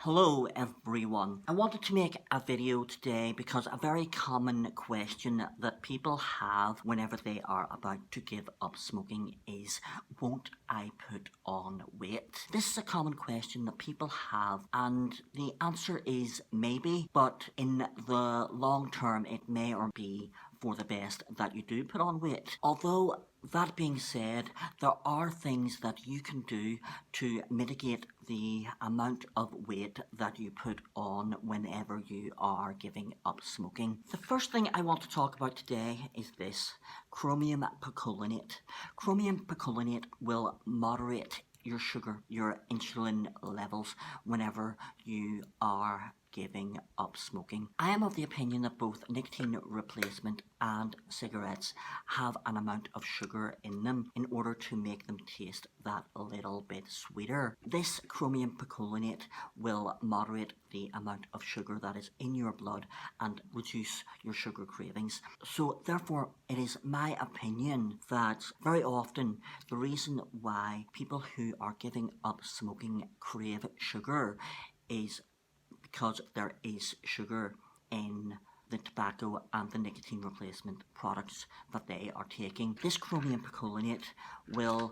Hello everyone. I wanted to make a video today because a very common question that people have whenever they are about to give up smoking is, won't I put on weight? This is a common question that people have, and the answer is maybe, but in the long term it may or be for the best that you do put on weight. Although that being said, there are things that you can do to mitigate the amount of weight that you put on whenever you are giving up smoking. The first thing I want to talk about today is this: Chromium Piccolinate. Chromium Piccolinate will moderate your sugar, your insulin levels whenever you are giving up smoking. I am of the opinion that both nicotine replacement and cigarettes have an amount of sugar in them in order to make them taste that little bit sweeter. This Chromium Piccolinate will moderate the amount of sugar that is in your blood and reduce your sugar cravings. So therefore, it is my opinion that very often the reason why people who are giving up smoking crave sugar is because there is sugar in the tobacco and the nicotine replacement products that they are taking. This Chromium Piccolinate will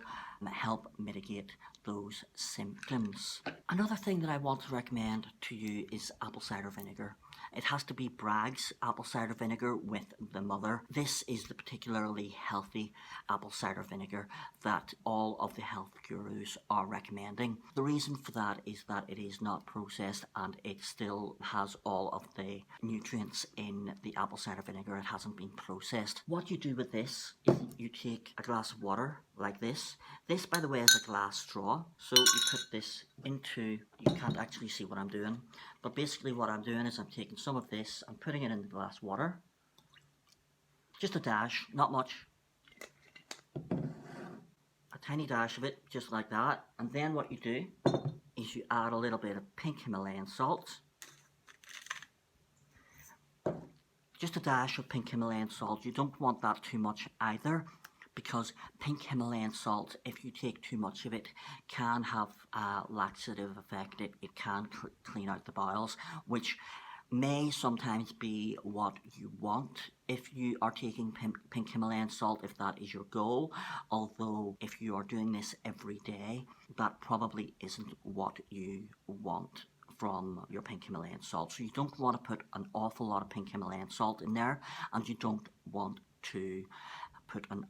help mitigate those symptoms. Another thing that I want to recommend to you is apple cider vinegar. It has to be Bragg's apple cider vinegar with the mother. This is the particularly healthy apple cider vinegar that all of the health gurus are recommending. The reason for that is that it is not processed and it still has all of the nutrients in the apple cider vinegar. It hasn't been processed. What you do with this is you take a glass of water like this. This, by the way, is a glass straw. So you put this into, you can't actually see what I'm doing, but basically what I'm doing is I'm taking some of this, I'm putting it in the glass water. Just a dash, not much. A tiny dash of it, just like that. And then what you do is you add a little bit of pink Himalayan salt. Just a dash of pink Himalayan salt. You don't want that too much either, because pink Himalayan salt, if you take too much of it, can have a laxative effect. It can clean out the bowels, which may sometimes be what you want if you are taking pink Himalayan salt, if that is your goal. Although if you are doing this every day, that probably isn't what you want from your pink Himalayan salt. So you don't want to put an awful lot of pink Himalayan salt in there, and you don't want to put an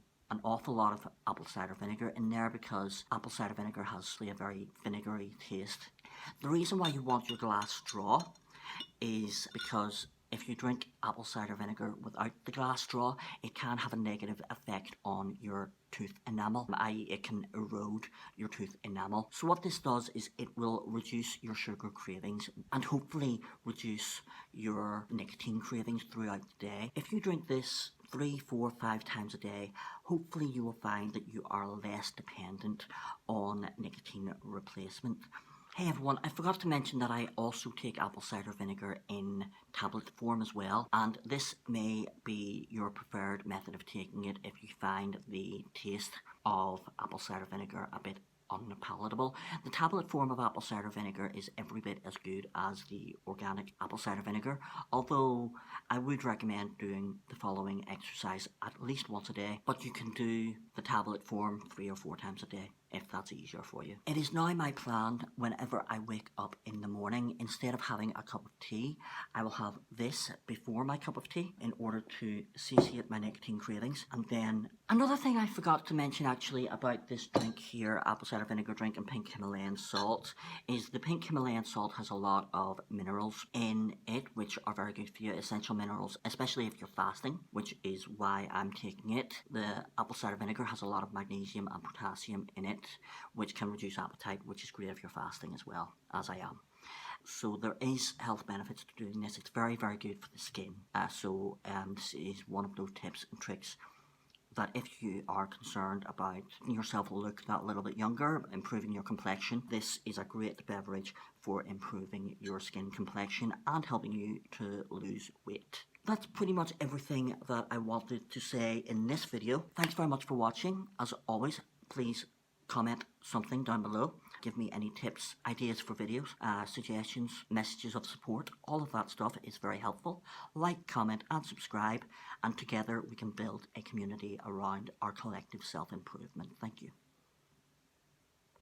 awful lot of apple cider vinegar in there, because apple cider vinegar has a very vinegary taste. The reason why you want your glass straw is because if you drink apple cider vinegar without the glass straw, it can have a negative effect on your tooth enamel, i.e. it can erode your tooth enamel. So what this does is it will reduce your sugar cravings and hopefully reduce your nicotine cravings throughout the day. If you drink this 3, 4, 5 times a day, hopefully you will find that you are less dependent on nicotine replacement. Hey everyone, I forgot to mention that I also take apple cider vinegar in tablet form as well, and this may be your preferred method of taking it if you find the taste of apple cider vinegar a bit unpalatable. The tablet form of apple cider vinegar is every bit as good as the organic apple cider vinegar, although I would recommend doing the following exercise at least once a day, but you can do the tablet form 3 or 4 times a day if that's easier for you. It is now my plan whenever I wake up in the morning, instead of having a cup of tea, I will have this before my cup of tea in order to satiate my nicotine cravings. And then another thing I forgot to mention actually about this drink here, apple cider vinegar drink and pink Himalayan salt, is the pink Himalayan salt has a lot of minerals in it which are very good for you, essential minerals, especially if you're fasting, which is why I'm taking it. The apple cider vinegar has a lot of magnesium and potassium in it, which can reduce appetite, which is great if you're fasting as well, as I am. So there is health benefits to doing this. It's very, very good for the skin. This is one of those tips and tricks that if you are concerned about making yourself look that little bit younger, improving your complexion, this is a great beverage for improving your skin complexion and helping you to lose weight. That's pretty much everything that I wanted to say in this video. Thanks very much for watching. As always, please comment something down below. give me any tips, ideas for videos, suggestions, messages of support. All of that stuff is very helpful. Like, comment and subscribe, and together we can build a community around our collective self-improvement. Thank you.